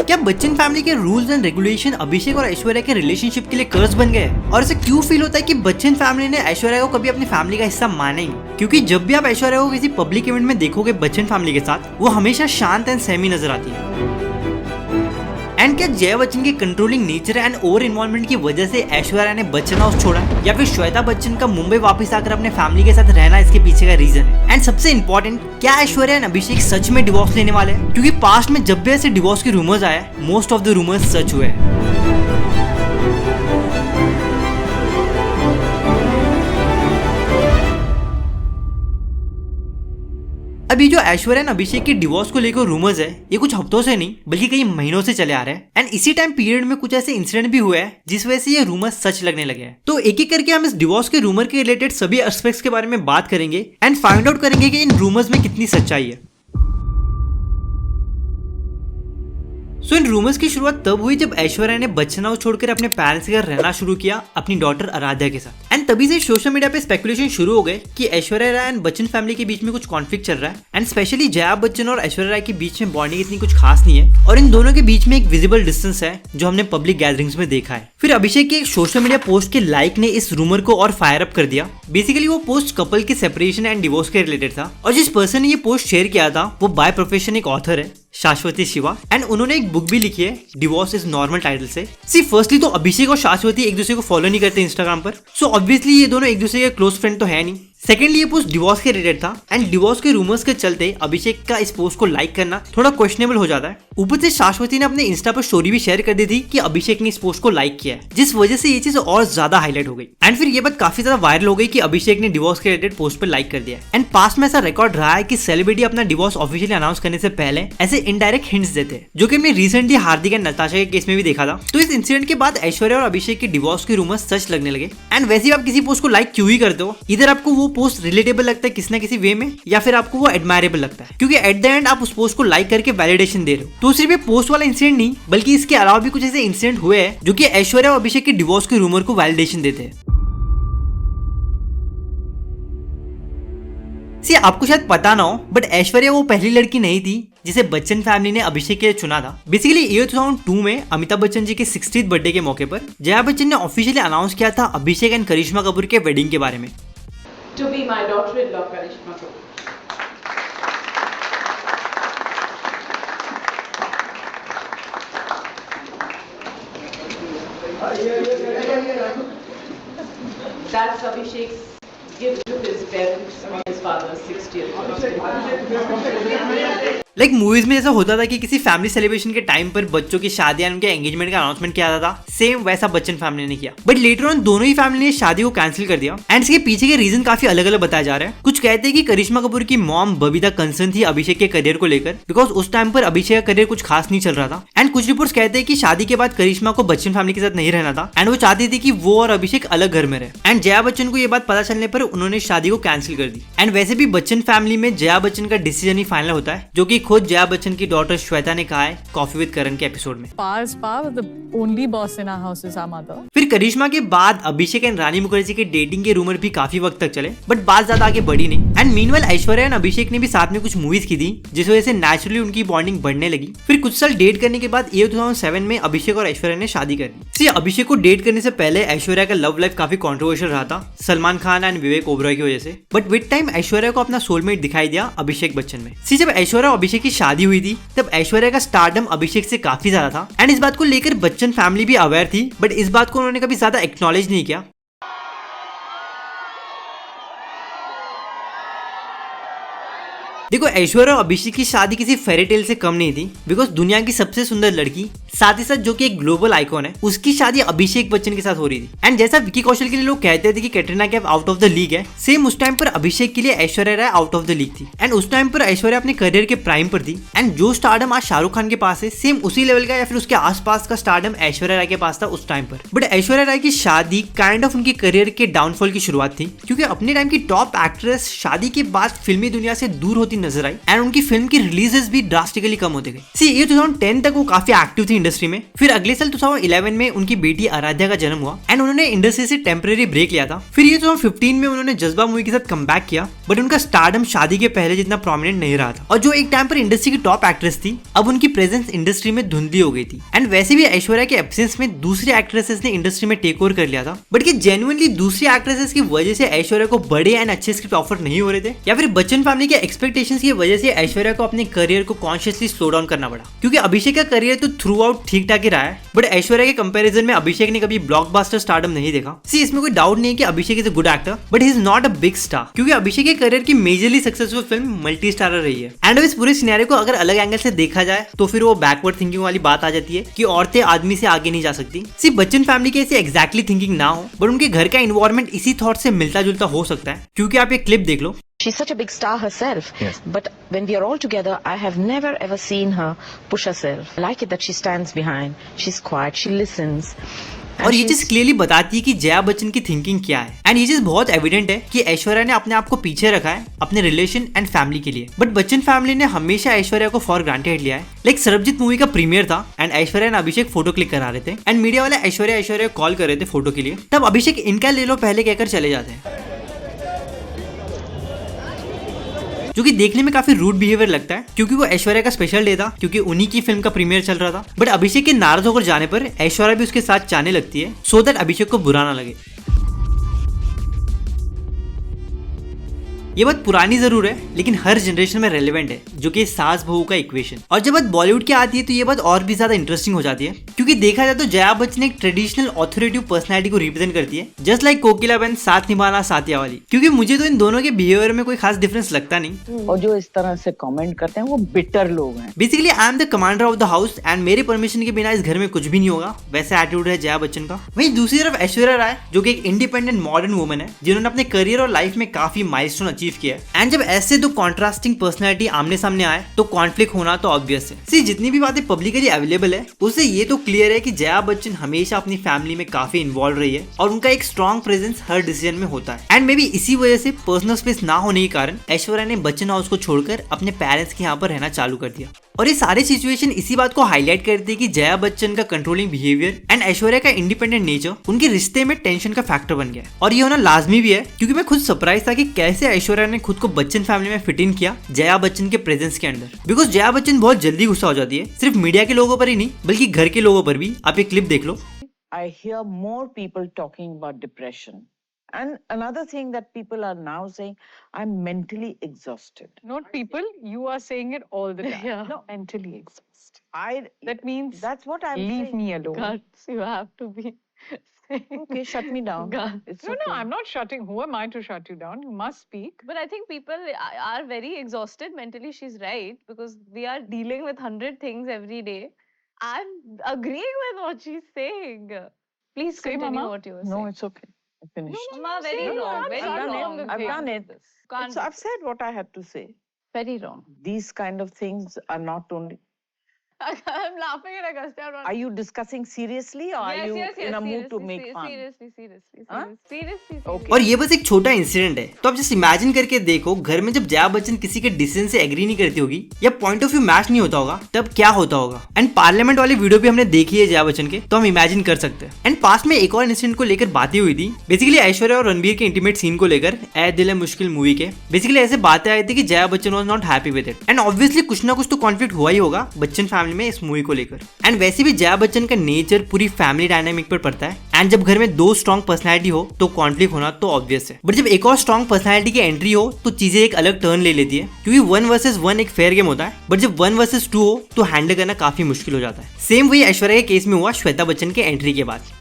क्या बच्चन फैमिली के rules and regulation अभिषेक और ऐश्वर्या के रिलेशनशिप के लिए कर्ज बन गए? और ऐसा क्यों फील होता है कि बच्चन फैमिली ने ऐश्वर्या को कभी अपनी फैमिली का हिस्सा माना ही? क्योंकि जब भी आप ऐश्वर्या को किसी पब्लिक इवेंट में देखोगे बच्चन फैमिली के साथ, वो हमेशा शांत एंड सहमी नजर आती है। एंड क्या जया बच्चन के controlling nature and over involvement की वजह से ऐश्वर्या ने बच्चन हाउस छोड़ा, या फिर श्वेता बच्चन का मुंबई वापस आकर अपने फैमिली के साथ रहना इसके पीछे का रीजन है? एंड सबसे इंपॉर्टेंट, क्या ऐश्वर्या एंड अभिषेक सच में डिवोर्स लेने वाले हैं? क्योंकि पास्ट में जब भी ऐसे डिवोर्स के रूमर्स आए, मोस्ट ऑफ द रूमर्स सच हुए। अभी जो ऐश्वर्या एंड अभिषेक के डिवोर्स को लेकर रूमर्स है, ये कुछ हफ्तों से नहीं बल्कि कई महीनों से चले आ रहे हैं। एंड इसी टाइम पीरियड में कुछ ऐसे इंसिडेंट भी हुए हैं जिस वजह से ये रूमर्स सच लगने लगे हैं। तो एक एक करके हम इस डिवोर्स के रूमर के रिलेटेड सभी एस्पेक्ट्स के बारे में बात करेंगे एंड फाइंड आउट करेंगे कि इन रूमर्स में कितनी सच्चाई है। सो इन रूमर्स की शुरुआत तब हुई जब ऐश्वर्या ने बच्चन हाउस छोड़कर अपने पेरेंट्स के घर रहना शुरू किया अपनी डॉटर आराध्या के साथ। एंड तभी से सोशल मीडिया पे स्पेकुलेशन शुरू हो गए कि ऐश्वर्या राय एंड बच्चन फैमिली के बीच में कुछ कॉन्फ्लिक्ट चल रहा है। एंड स्पेशली जया बच्चन और ऐश्वर्या राय के बीच में बॉन्डिंग इतनी कुछ खास नहीं है, और इन दोनों के बीच में एक विजिबल डिस्टेंस है जो हमने पब्लिक गैदरिंग्स में देखा है। फिर अभिषेक के एक सोशल मीडिया पोस्ट के लाइक ने इस रूमर को और फायर अप कर दिया। बेसिकली वो पोस्ट कपल के सेपरेशन एंड डिवोर्स के रिलेटेड था, और जिस पर्सन ने ये पोस्ट शेयर किया था वो बाय प्रोफेशन एक ऑथर है, शाश्वती शिवा। एंड उन्होंने एक बुक भी लिखी है, डिवोर्स इज नॉर्मल टाइटल से। सी फर्स्टली तो अभिषेक और शाश्वती एक दूसरे को फॉलो नहीं करते इंस्टाग्राम पर, सो ऑब्वियसली ये दोनों एक दूसरे के क्लोज फ्रेंड तो है नहीं। सेकेंडली ये पोस्ट डिवोर्स के रिलेटेड था, एंड डिवोर्स के रूमर्स के चलते अभिषेक का इस पोस्ट को लाइक करना थोड़ा क्वेश्चनेबल हो जाता है। ऊपर से शाश्वती ने अपने इंस्टा पर स्टोरी भी शेयर कर दी थी कि अभिषेक ने इस पोस्ट को लाइक किया है, जिस वजह से ये चीज और ज्यादा हाईलाइट हो गई। एंड फिर ये बात काफी ज्यादा वायरल हो गई कि अभिषेक ने डिवोर्स के रिलेटेड पोस्ट पर लाइक कर दिया। एंड पास्ट में ऐसा रिकॉर्ड रहा है कि सेलिब्रिटी अपना डिवोर्स ऑफिशियली अनाउंस करने से पहले ऐसे इनडायरेक्ट हिंट्स देते हैं, जो कि हमने रिसेंटली हार्दिक एंड नताशा के केस में भी देखा था। तो इस इंसिडेंट के बाद ऐश्वर्या और अभिषेक के डिवोर्स के रूमर्स सच लगने लगे। एंड वैसे आप किसी पोस्ट को लाइक क्यों ही करते हो, इधर आपको वो पोस्ट रिलेटेबल लगता है किसी ना किसी वे में, या फिर आपको वो एडमायरेबल लगता है, क्योंकि एट द एंड आप उस पोस्ट को लाइक करके वैलिडेशन दे रहे हो। तो सिर्फ ये पोस्ट वाला इंसिडेंट नहीं बल्कि इसके अलावा भी कुछ ऐसे इंसिडेंट हुए हैं जो कि ऐश्वर्या और अभिषेक के डिवोर्स के रूमर को वैलिडेशन देते हैं। सी आपको शायद पता ना हो, बट ऐश्वर्या वो पहली लड़की नहीं थी जिसे बच्चन फैमिली ने अभिषेक के लिए चुना था। बेसिकली ईयर 2002 में अमिताभ बच्चन जी के 60th बर्थडे के मौके पर जया बच्चन ने ऑफिशियली अनाउंस किया था अभिषेक एंड करिश्मा कपूर के वेडिंग के बारे में। To be my daughter-in-law, Karishma Kapoor. That's Abhishek's gift to his parents on his father's 60th birthday. Like movies में जैसा होता था कि किसी फैमिली सेलिब्रेशन के टाइम पर बच्चों की शादी या उनके एंगेजमेंट का अनाउंसमेंट किया जाता था, सेम वैसा बच्चन फैमिली ने किया। बट लेटर ऑन दोनों ही फैमिली ने शादी को कैंसिल कर दिया। एंड इसके पीछे के रीजन काफी अलग अलग बताए जा रहे हैं। कुछ कहते हैं कि करिश्मा कपूर की मॉम बबीता कंसर्न थी अभिषेक के करियर को लेकर, बिकॉज उस टाइम पर अभिषेक का करियर कुछ खास नहीं चल रहा था। एंड कुछ रिपोर्ट्स कहते हैं कि शादी के बाद करिश्मा को बच्चन फैमिली के साथ नहीं रहना था, एंड वो चाहती थी कि वो और अभिषेक अलग घर में रहे। एंड जया बच्चन को ये बात पता चलने पर उन्होंने शादी को कैंसिल कर दी। एंड वैसे भी बच्चन फैमिली में जया बच्चन का डिसीजन ही फाइनल होता है, जो कि खुद जया बच्चन की डॉटर श्वेता ने कहा है कॉफी विद करण के एपिसोड में। the only boss in our house is our mother. फिर करिश्मा के बाद अभिषेक एंड रानी मुखर्जी के डेटिंग के रूमर भी काफी वक्त तक चले, बट बात ज्यादा आगे बढ़ी नहीं। एंड मीनवाइल ऐश्वर्या एंड अभिषेक ने भी साथ में कुछ मूवीज की थी, जिस वजह से नेचुरली उनकी बॉन्डिंग बढ़ने लगी। फिर कुछ साल डेट करने के बाद ईयर 2007 में अभिषेक और ऐश्वर्या ने शादी कर दी। अभिषेक को डेट करने से पहले ऐश्वर्या का लव लाइफ काफी कॉन्ट्रोवर्शियल रहा था सलमान खान एंड विवेक ओबरॉय की वजह से, बट विद टाइम ऐश्वर्या को अपना सोलमेट दिखाई दिया अभिषेक बच्चन में। जब ऐश्वर्या और अभिषेक की शादी हुई थी तब ऐश्वर्या का स्टारडम अभिषेक से काफी ज्यादा था, एंड इस बात को लेकर बच्चन फैमिली भी अवेयर थी, बट इस बात को उन्होंने कभी ज्यादा एक्नॉलेज नहीं किया। देखो ऐश्वर्या और अभिषेक की शादी किसी फेरी टेल से कम नहीं थी, बिकॉज दुनिया की सबसे सुंदर लड़की साथ ही साथ जो कि एक ग्लोबल आइकॉन है, उसकी शादी अभिषेक बच्चन के साथ हो रही थी। एंड जैसा विकी कौशल के लिए लोग कहते थे कि Katrina Kaif out of the league है, सेम उस टाइम पर अभिषेक के लिए Aishwarya Rai out of the league थी। एंड उस टाइम पर ऐश्वर्या अपने करियर के प्राइम पर थी, एंड जो स्टारडम आज शाहरुख खान के पास है, सेम उसी लेवल का या फिर उसके आसपास का स्टारडम ऐश्वर्या राय के पास था उस टाइम पर। बट ऐश्वर्या राय की शादी काइंड ऑफ उनके करियर के डाउनफॉल की शुरुआत थी, क्योंकि अपने टाइम की टॉप एक्ट्रेस शादी के बाद फिल्मी दुनिया से दूर होती नजर आई, एंड उनकी फिल्म की रिलीजेस भी ड्रास्टिकली कम होते गए। सी ईयर 2010 तक वो काफी एक्टिव थी इंडस्ट्री में। फिर अगले साल 2011 में उनकी बेटी आराध्या का जन्म हुआ एंड उन्होंने इंडस्ट्री से टेम्परेरी ब्रेक लिया था। फिर ये 2015 में उन्होंने जज्बा मूवी के साथ कमबैक किया, बट उनका स्टारडम शादी के पहले जितना प्रोमिनेंट नहीं रहा था। और जो एक टाइम पर इंडस्ट्री की टॉप एक्ट्रेस थी, अब उनकी प्रेजेंस इंडस्ट्री में धुंधली हो गई थी। एंड वैसे भी ऐश्वर्या के एब्सेंस में दूसरी एक्ट्रेसेस ने इंडस्ट्री में टेक ओवर कर लिया था, बट कि जेन्युइनली दूसरी एक्ट्रेसेस की वजह से ऐश्वर्या को बड़े एंड अच्छे स्क्रिप्ट ऑफर नहीं हो रहे थे, या फिर बच्चन फैमिली के एक्सपेक्टेशंस की वजह से ऐश्वर्या को अपने करियर को कॉन्शियसली स्लो डाउन करना पड़ा। क्योंकि अभिषेक का करियर तो थ्रू आउट ठीक ठाक ही रहा है, बट ऐश्वर्या के कंपैरिजन में अभिषेक ने कभी ब्लॉकबस्टर स्टारडम नहीं देखा। सी इसमें कोई डाउट नहीं है कि Abhishek is a good actor, but he is not a big star, क्योंकि अभिषेक के करियर की majorly successful film multi starrer रही है। एंड इस पूरे सिनेरियो को अगर अलग एंगल से देखा जाए तो फिर वो बैकवर्ड थिंकिंग वाली बात आ जाती है कि औरतें आदमी से आगे नहीं जा सकती। सिर्फ बच्चन फैमिली के ऐसे एग्जैक्टली थिंकिंग ना हो, बट उनके घर का इन्वायरमेंट इसी थॉट से मिलता जुलता हो सकता है। क्योंकि आप ये क्लिप देख लो, She's such a big star herself, Yes. but when we are all together, I have never ever seen her push herself. I like it that she stands behind, she's quiet, she listens. and और ये she's- चीज clearly बताती है कि जया बच्चन की thinking क्या है। And ये चीज बहुत एविडेंट है कि ऐश्वर्या ने अपने आप को पीछे रखा है अपने रिलेशन एंड फैमिली के लिए, बट बच्चन फैमिली ने हमेशा ऐश्वर्या को फॉर ग्रांटेड लिया है। लाइक सरबजीत मूवी का प्रीमियर था and Aishwarya and Abhishek photo click करा रहे थे एंड मीडिया वाले ऐश्वर्या कॉल कर रहे थे फोटो के लिए, तब अभिषेक इनका ले लो पहले कहकर चले जाते हैं, जो कि देखने में काफी रूड बिहेवियर लगता है। क्योंकि वो ऐश्वर्या का स्पेशल डे था, क्योंकि उन्हीं की फिल्म का प्रीमियर चल रहा था। बट अभिषेक के नाराज होकर जाने पर ऐश्वर्या भी उसके साथ जाने लगती है, सो दैट अभिषेक को बुरा ना लगे। ये बात पुरानी जरूर है, लेकिन हर जनरेशन में रेलेवेंट है, जो कि सास बहू का इक्वेशन। और जब बात बॉलीवुड की आती है तो ये बात और भी ज्यादा इंटरेस्टिंग हो जाती है, क्योंकि देखा जाए तो जया बच्चन एक ट्रेडिशनल ऑथोरिटेटिव पर्सनैलिटी को रिप्रेजेंट करती है, जस्ट लाइक कोकिला बहन साथ निभाना साथिया वाली। क्योंकि मुझे तो इन दोनों के बिहेवियर में कोई खास डिफरेंस लगता नहीं। और जो इस तरह से कमेंट करते हैं वो बिटर लोग हैं। Basically I am the commander of the house and मेरे परमिशन के बिना इस घर में कुछ भी नहीं होगा, वैसा एटीट्यूड है जया बच्चन का। वहीं दूसरी तरफ ऐश्वर्या राय, जो कि एक इंडिपेंडेंट मॉडर्न वुमन है, जिन्होंने अपने करियर और लाइफ में काफी माइलस्टोन अचीव किया है। एंड जब ऐसे दो कॉन्ट्रास्टिंग पर्सनैलिटी आमने सामने आए तो कॉन्फ्लिक्ट होना तो ऑब्वियस है। सी जितनी भी बातें पब्लिकली अवेलेबल है उससे ये तो क्लियर है कि जया बच्चन हमेशा अपनी फैमिली में काफी इन्वॉल्व रही है और उनका एक स्ट्रॉन्ग प्रेजेंस हर डिसीजन में होता है। एंड मे बी इसी वजह से पर्सनल स्पेस ना होने के कारण ऐश्वर्या ने बच्चन हाउस को छोड़कर अपने पेरेंट्स के यहाँ पर रहना चालू कर दिया। और ये सारे सिचुएशन इसी बात को हाईलाइट करते हैं कि जया बच्चन का कंट्रोलिंग बिहेवियर एंड ऐश्वर्या का इंडिपेंडेंट नेचर उनके रिश्ते में टेंशन का फैक्टर बन गया। और ये होना लाजमी भी है, क्योंकि मैं खुद सरप्राइज था कि कैसे ऐश्वर्या ने खुद को बच्चन फैमिली में फिट इन किया जया बच्चन के प्रेजेंस के अंदर। बिकॉज जया बच्चन बहुत जल्दी गुस्सा हो जाती है, सिर्फ मीडिया के लोगों पर ही नहीं बल्कि घर के लोगों पर भी। आप ये क्लिप देख लो। I hear more people talking about depression. And another thing that people are now saying, I'm mentally exhausted. Not people, you are saying it all the time. Yeah. No, mentally exhausted. That means that's what I'm leave saying. me alone. Guts, you have to be. Okay, shut me down. God. It's No, okay. I'm not shutting. Who am I to shut you down? You must speak. But I think people are very exhausted mentally. She's right, because we are dealing with 100 things every day. I'm agreeing with what she's saying. Please Say, continue Mama. what you were No, saying. it's okay. I finished. Mama, very say wrong. that. Very I've done wrong. it. I've done it. Can't I've said what I had to say. Very wrong. These kind of things are not only. I'm laughing at Agastya. I'm not. Are you discussing seriously or are you in a mood to make fun? Seriously. Huh? Seriously. Okay. और ये बस एक छोटा incident है, तो आप just imagine करके देखो घर में जब जया बच्चन किसी के डिसीजन से एग्री नहीं करती होगी या पॉइंट ऑफ व्यू मैच नहीं होता होगा, तब क्या होता होगा। एंड पार्लियामेंट वाली वीडियो भी हमने देखी है जया बच्चन के, तो हम इमेजिन कर सकते हैं। एंड पास्ट में एक और इंसिडेंट को लेकर बातें हुई थी, बेसिकली ऐश्वर्या और रणबीर के इंटीमेट सीन को लेकर, ए दिल है मुश्किल मूवी के। बेसिकली ऐसे बातें आई थी कि Jaya Bachchan was not happy with it, and obviously कुछ ना कुछ तो कॉन्फ्लिक्ट हुआ ही होगा बच्चन फैमिली में इस मूवी को लेकर। एंड वैसे भी जया बच्चन का नेचर पूरी फैमिली डायनामिक पर पड़ता है, एंड जब घर में दो स्ट्रॉन्ग पर्सनैलिटी हो तो कॉन्फ्लिक्ट होना तो ऑब्वियस है। बट जब एक और स्ट्रॉन्ग पर्सनैलिटी की एंट्री हो तो चीजें एक अलग टर्न ले लेती है, क्योंकि 1 वर्सेस 1 एक फेयर गेम होता है, बट जब 1 वर्सेस 2 हो तो हैंडल करना काफी मुश्किल हो जाता है। सेम वही ऐश्वर्या के केस में हुआ श्वेता बच्चन के एंट्री के बाद।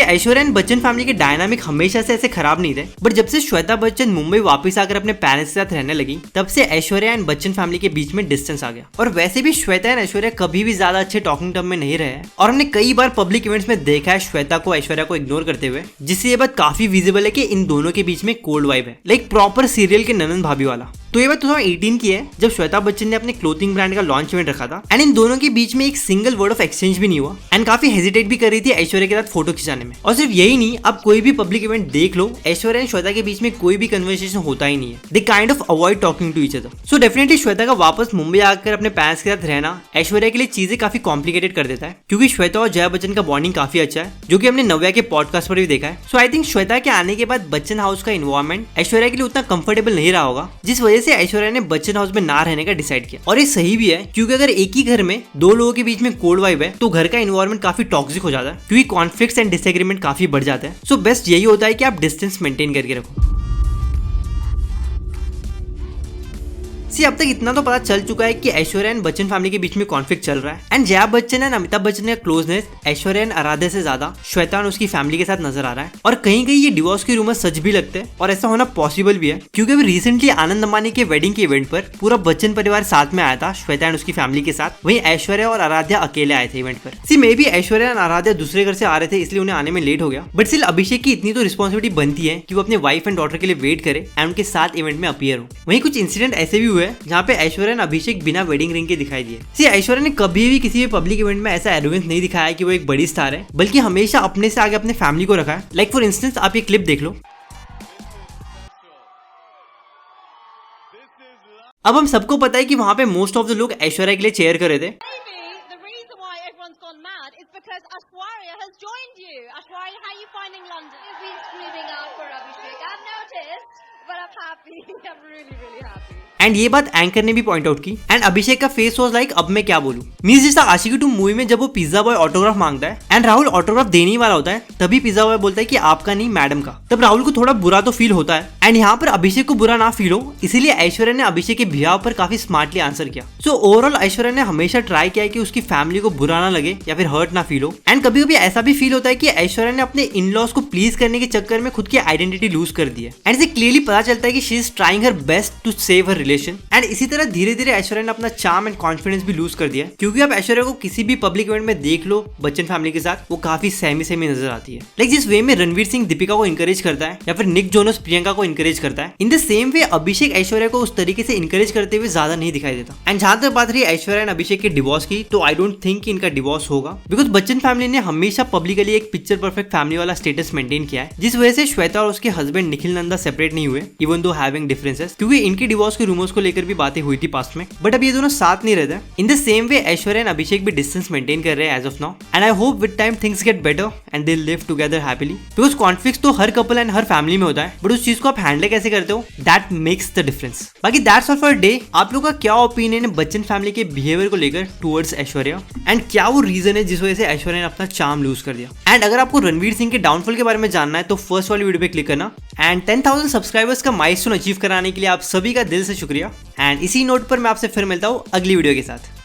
ऐश्वर्या एंड बच्चन फैमिली के डायनामिक हमेशा से ऐसे खराब नहीं थे, बट जब से श्वेता बच्चन मुंबई वापस आकर अपने पेरेंट्स के साथ रहने लगी, तब से ऐश्वर्या एंड बच्चन फैमिली के बीच में डिस्टेंस आ गया। और वैसे भी श्वेता एंड ऐश्वर्या कभी भी ज्यादा अच्छे टॉकिंग टर्म में नहीं रहे हैं, और हमने कई बार पब्लिक इवेंट्स में देखा है श्वेता को ऐश्वर्या को इग्नोर करते हुए, जिससे ये बात काफी विजिबल है कि इन दोनों के बीच में कोल्ड वाइब है, लाइक प्रॉपर सीरियल के ननन भाभी वाला। तो ये बात 2018 की है जब श्वेता बच्चन ने अपने क्लोथिंग ब्रांड का लॉन्च इवेंट रखा था एंड इन दोनों के बीच में एक सिंगल वर्ड ऑफ एक्सचेंज भी नहीं हुआ एंड काफी हेजिटेट भी कर रही थी ऐश्वर्या के साथ फोटो खिंचाने में। और सिर्फ यही नहीं, आप कोई भी पब्लिक इवेंट देख लो, ऐश्वर्या एंड श्वेता के बीच में कोई भी कन्वर्सेशन होता ही नहीं है। They kind of avoid talking to each other. So definitely Shweta का वापस मुंबई आकर अपने पेरेंट्स के साथ रहना ऐश्वर्या के लिए चीजें काफी कॉम्प्लिकेटेड कर देता है, क्योंकि श्वेता और जया बच्चन का बॉन्डिंग काफी अच्छा है, जो कि हमने नव्या के पॉडकास्ट पर भी देखा है। सो आई थिंक श्वेता के आने के बाद बच्चन हाउस का इन्वायरमेंट ऐश्वर्या के लिए उतना कंफर्टेबल नहीं रहा होगा, जिस वजह से ऐश्वर्या ने बच्चन हाउस में ना रहने का डिसाइड किया। और ये सही भी है, क्योंकि अगर एक ही घर में दो लोगों के बीच में कोल्ड वाइब है तो घर का इन्वायरमेंट काफी टॉक्सिक हो जाता है, क्योंकि कॉन्फ्लिक्ट्स एंड डिसएग्रीमेंट काफी बढ़ जाते हैं। सो बेस्ट यही होता है कि आप डिस्टेंस मेंटेन करके रखो। अब तक इतना तो पता चल चुका है कि ऐश्वर्या एंड बच्चन फैमिली के बीच में कॉन्फ्लिक्ट चल रहा है एंड जया बच्चन एंड अमिताभ बच्चन का क्लोजनेस ऐश्वर्या एंड आराध्या से ज्यादा श्वेता और उसकी फैमिली के साथ नजर आ रहा है। और कहीं कहीं ये डिवोर्स के रूमर सच भी लगते हैं और ऐसा होना पॉसिबल भी है, क्योंकि अभी रिसेंटली आनंद अंबानी के वेडिंग के इवेंट पर पूरा बच्चन परिवार साथ में आया था श्वेता एंड उसकी फैमिली के साथ, वहीं ऐश्वर्या और आराध्या अकेले आए थे इवेंट पर। Maybe Aishwarya and Aaradhya दूसरे घर से आ रहे थे इसलिए उन्हें आने में लेट हो गया, बट स्टिल अभिषेक की इतनी तो रिस्पॉन्सिबिलिटी बनती है कि वो अपने वाइफ एंड डॉटर के लिए वेट करे एंड उनके साथ इवेंट में अपीयर हो। वहीं कुछ इंसिडेंट ऐसे भी हुए जहाँ पे ऐश्वर्या एंड अभिषेक बिना वेडिंग रिंग के दिखाई दिए। ऐश्वर्या ने कभी भी किसी भी पब्लिक इवेंट में ऐसा एरोगेंस नहीं दिखाया कि वो एक बड़ी स्टार है, बल्कि हमेशा अपने से आगे अपने फैमिली को रखा है। लाइक फॉर इंस्टेंस आप ये क्लिप देख लो। अब हम सबको पता है कि वहां पे मोस्ट ऑफ द लोग ऐश्वर्या के लिए चेयर कर रहे थे। The reason why everyone's gone mad is because Aishwarya has joined you. Aishwarya, how are you finding London? You've been screaming out for Abhishek. I've noticed, but I'm happy. I'm really, really happy. And ये बात anchor ने भी point out की and अभिषेक का face was like अब मैं क्या बोलूं। मींस जैसा आशिकी 2 मूवी में जब वो पिज्जा बॉय ऑटोग्राफ मांगता है एंड राहुल ऑटोग्राफ देने ही वाला होता है, तभी पिज्जा बॉय बोलता है कि आपका नहीं मैडम का। तब राहुल को थोड़ा बुरा तो फील होता है एंड यहाँ पर अभिषेक को बुरा ना फील हो, इसीलिए ऐश्वर्या ने अभिषेक के बिहाव पर काफी स्मार्टली आंसर किया। सो ओवरऑल ऐश्वर्या ने हमेशा ट्राई किया है कि उसकी फैमिली को बुरा ना लगे या फिर हर्ट ना फील हो। एंड कभी कभी ऐसा भी फील होता है कि ऐश्वर्या ने अपने इन लॉज को प्लीज करने के चक्कर में खुद की आइडेंटिटी लूज कर दी है एंड इसे क्लियरली पता चलता है कि she is trying her best to save her relation. And इसी तरह धीरे धीरे ऐश्वर्या ने अपना चार्म एंड कॉन्फिडेंस भी लूज कर दिया, क्योंकि आप ऐश्वर्या को किसी भी पब्लिक इवेंट में देख लो बच्चन फैमिली के साथ, वो काफी सहमी नजर आती है। लाइक जिस वे में रणवीर सिंह दीपिका को इंकरेज करता है या फिर निक जोनस प्रियंका को इंकरेज करता है, इन द सेम वे अभिषेक ऐश्वर्या को उस तरीके से इंकरेज करते हुए ज्यादा नहीं दिखाई देता। एंड जहां तक बात रही ऐश्वर्या एंड अभिषेक के डिवोर्स की, तो आई डोंट थिंक इनका डिवोर्स होगा, बिकॉज बच्चन फैमिली ने हमेशा पब्लिकली एक पिक्चर परफेक्ट फैमिली वाला स्टेटस मेंटेन किया है, जिस वजह से श्वेता और उसके हस्बैंड निखिल नंदा सेपरेट नहीं हुए इवन दो हैविंग डिफरेंसेस, क्योंकि इनके डिवोर्स के रूमर्स को लेकर भी बातें हुई थी पास्ट में, बट अब ये दोनों साथ नहीं रहते। In the same way Aishwarya and Abhishek भी डिस्टेंस मेंटेन कर रहे हैं as of now, and I hope with time things get better and they live together happily, because conflicts तो हर कपल एंड हर फैमिली में होता है, बट उस चीज को आप हैंडल कैसे करते हो दैट मेक्स द डिफरेंस। बाकी दैट्स ऑल फॉर डे। आप लोगों का क्या ओपिनियन है बच्चन फैमिली के बिहेवियर को लेकर टुवर्ड्स ऐश्वर्या, एंड क्या वो रीजन है जिस वजह से ऐश्वर्या ने अपना चार्म लूज कर दिया। एंड अगर आपको रणवीर सिंह के डाउनफॉल के बारे में जानना है तो फर्स्ट वाली वीडियो पे क्लिक करना। एंड 10,000 सब्सक्राइबर्स का माइलस्टोन अचीव कराने के लिए आप सभी का दिल से शुक्रिया। एंड इसी नोट पर मैं आपसे फिर मिलता हूँ अगली वीडियो के साथ।